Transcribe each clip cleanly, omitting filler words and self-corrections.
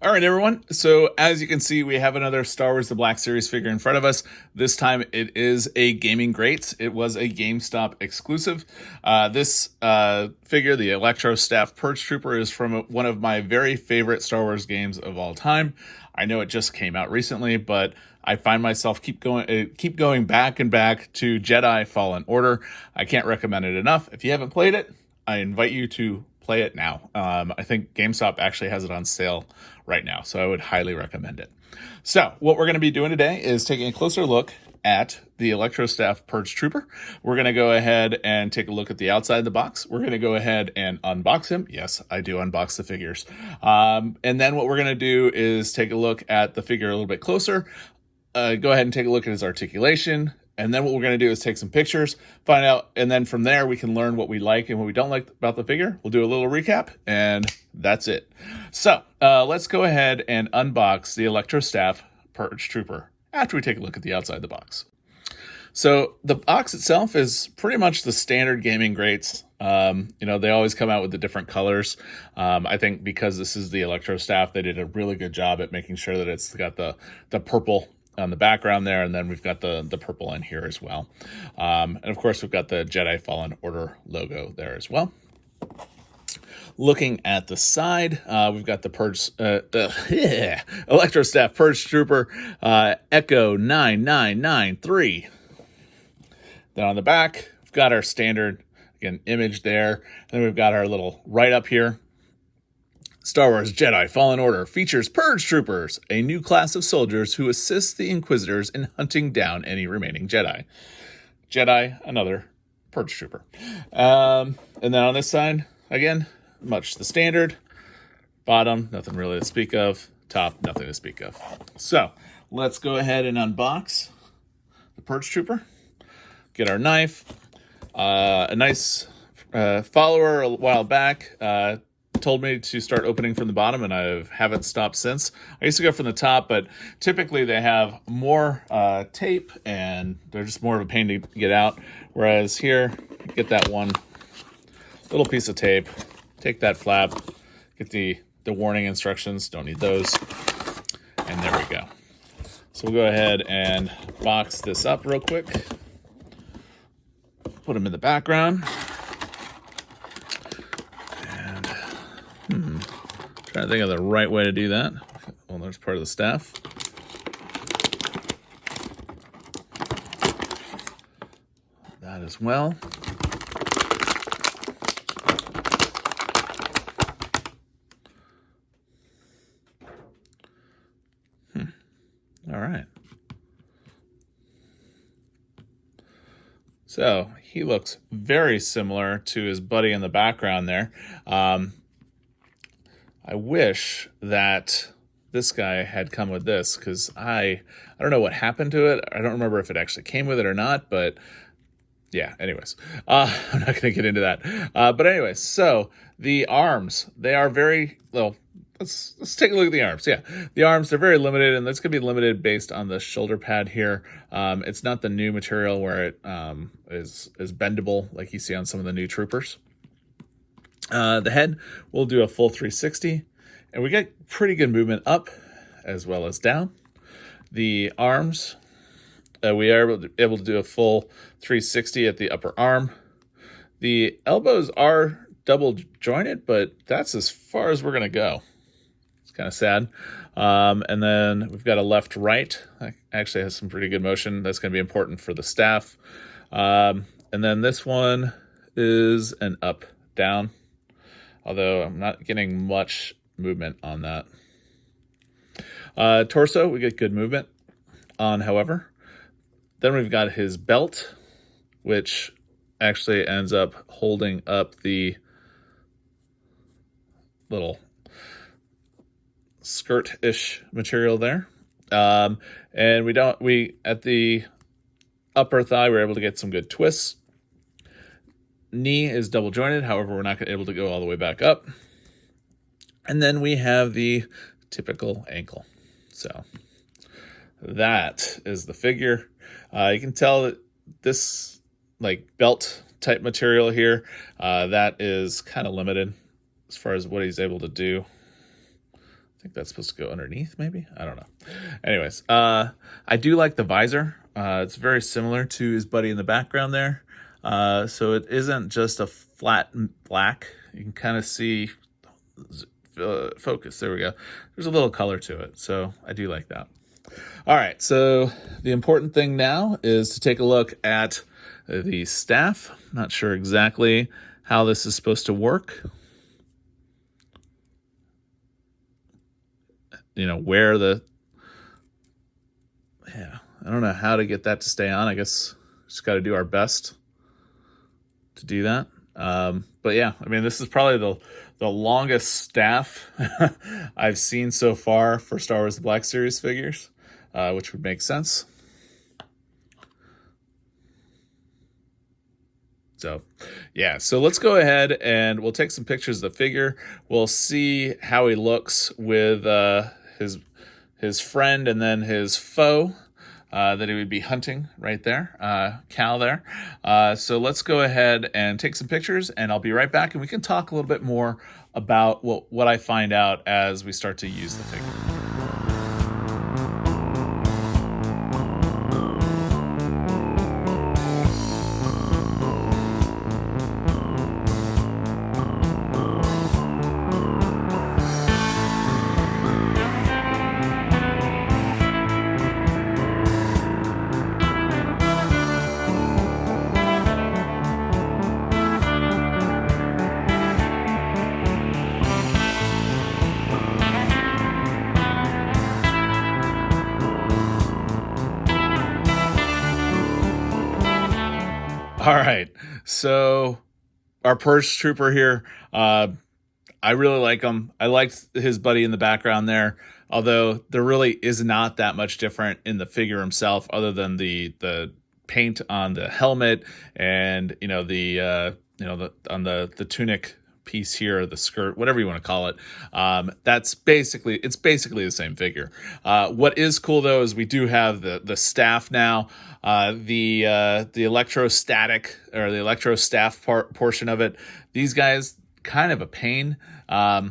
All right, everyone. So as you can see, we have another Star Wars The Black Series figure in front of us. This time it is a Gaming Greats. It was a GameStop exclusive. This figure, the Electrostaff Purge Trooper, is from one of my very favorite Star Wars games of all time. I know it just came out recently, but I find myself keep going back and back to Jedi Fallen Order. I can't recommend it enough. If you haven't played it, I invite you to play it now. I think GameStop actually has it on sale right now, so I would highly recommend it. So what we're going to be doing today is taking a closer look at the Electrostaff Purge Trooper. We're going to go ahead and take a look at the outside of the box. We're going to go ahead and unbox him. Yes, I do unbox the figures. And then what we're going to do is take a look at the figure a little bit closer. Go ahead and take a look at his articulation. And then what we're going to do is take some pictures, find out, and then from there we can learn what we like and what we don't like about the figure. We'll do a little recap, and that's it. So let's go ahead and unbox the Electrostaff Purge Trooper after we take a look at the outside of the box. So the box itself is pretty much the standard Gaming Greats. They always come out with the different colors. I think because this is the Electrostaff, they did a really good job at making sure that it's got the purple on the background there, and then we've got the purple in here as well. And of course, we've got the Jedi Fallen Order logo there as well. Looking at the side, we've got the Electrostaff Purge Trooper Echo 9993. Then on the back, we've got our standard, again, image there. And then we've got our little write-up here. Star Wars Jedi Fallen Order features Purge Troopers, a new class of soldiers who assist the Inquisitors in hunting down any remaining Jedi. Jedi, another Purge Trooper. And then on this side, again, much the standard. Bottom, nothing really to speak of. Top, nothing to speak of. So, let's go ahead and unbox the Purge Trooper. Get our knife. A nice follower a while back told me to start opening from the bottom, and I haven't stopped since. I used to go from the top, but typically they have more tape, and they're just more of a pain to get out. Whereas here, get that one little piece of tape, take that flap, get the warning instructions, don't need those, and there we go. So we'll go ahead and box this up real quick. Put them in the background. Trying to think of the right way to do that. Well, there's part of the staff. That as well. All right. So he looks very similar to his buddy in the background there. I wish that this guy had come with this, because I don't know what happened to it. I don't remember if it actually came with it or not, but yeah, anyways. I'm not going to get into that. But anyways, so the arms, they are very, well, let's take a look at the arms. Yeah, the arms, they're very limited, and that's going to be limited based on the shoulder pad here. It's not the new material where it is bendable like you see on some of the new troopers. The head will do a full 360, and we get pretty good movement up as well as down. The arms, we are able to do a full 360 at the upper arm. The elbows are double jointed, but that's as far as we're going to go. It's kind of sad. And then we've got a left-right. That actually has some pretty good motion. That's going to be important for the staff. And then this one is an up-down, although I'm not getting much movement on that. Torso, we get good movement on, however. Then we've got his belt, which actually ends up holding up the little skirt-ish material there. And we at the upper thigh, we're able to get some good twists. Knee is double jointed, however, we're not able to go all the way back up. And then we have the typical ankle. So that is the figure. You can tell that this belt type material here, that is kind of limited as far as what he's able to do. think that's supposed to go underneath, maybe? I don't know. Anyways, I do like the visor. It's very similar to his buddy in the background there. So it isn't just a flat black. You can kind of see, focus, there we go. There's a little color to it, so I do like that. All right, so the important thing now is to take a look at the staff. Not sure exactly how this is supposed to work. You know, where the, yeah, I don't know how to get that to stay on. I guess just got to do our best to do that. But yeah, I mean, this is probably the longest staff I've seen so far for Star Wars The Black Series figures, which would make sense. So yeah, so let's go ahead and we'll take some pictures of the figure. We'll see how he looks with his friend and then his foe that he would be hunting right there, Cal there. So let's go ahead and take some pictures, and I'll be right back, and we can talk a little bit more about what I find out as we start to use the figure. All right, so our Purge Trooper here, I really like him. I liked his buddy in the background there, although there really is not that much different in the figure himself, other than the paint on the helmet and on the tunic piece here, the skirt, whatever you want to call it. It's basically the same figure. What is cool though is we do have the staff now. The electrostatic or the electrostaff portion of it. These guys kind of a pain. I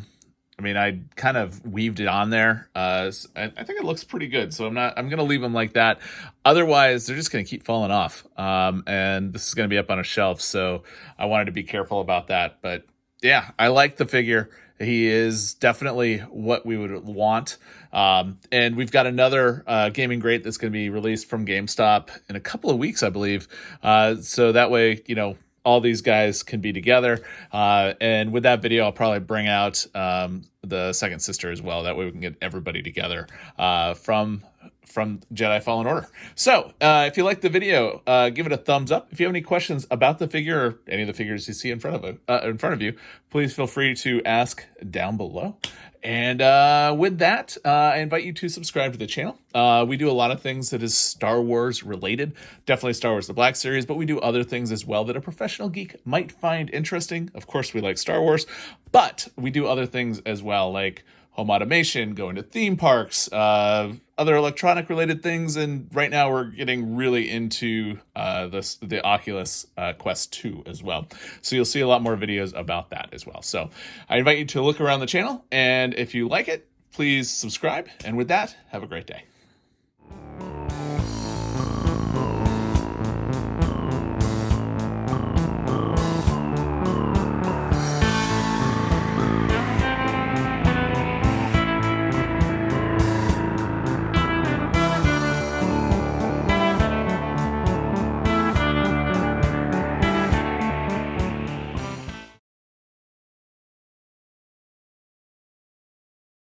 mean, I kind of weaved it on there. I think it looks pretty good, so I'm going to leave them like that. Otherwise, they're just going to keep falling off. And this is going to be up on a shelf, so I wanted to be careful about that. But yeah, I like the figure. He is definitely what we would want. And we've got another gaming grate that's going to be released from GameStop in a couple of weeks, I believe. So that way, all these guys can be together. And with that video, I'll probably bring out the second sister as well. That way we can get everybody together from Jedi Fallen Order. So if you like the video, give it a thumbs up. If you have any questions about the figure or any of the figures you see in front of you, please feel free to ask down below. And with that, I invite you to subscribe to the channel. We do a lot of things that is Star Wars related, definitely Star Wars The Black Series, but we do other things as well that a professional geek might find interesting. Of course, we like Star Wars, but we do other things as well, like home automation, going to theme parks, other electronic related things. And right now we're getting really into the Oculus Quest 2 as well. So you'll see a lot more videos about that as well. So I invite you to look around the channel, and if you like it, please subscribe. And with that, have a great day.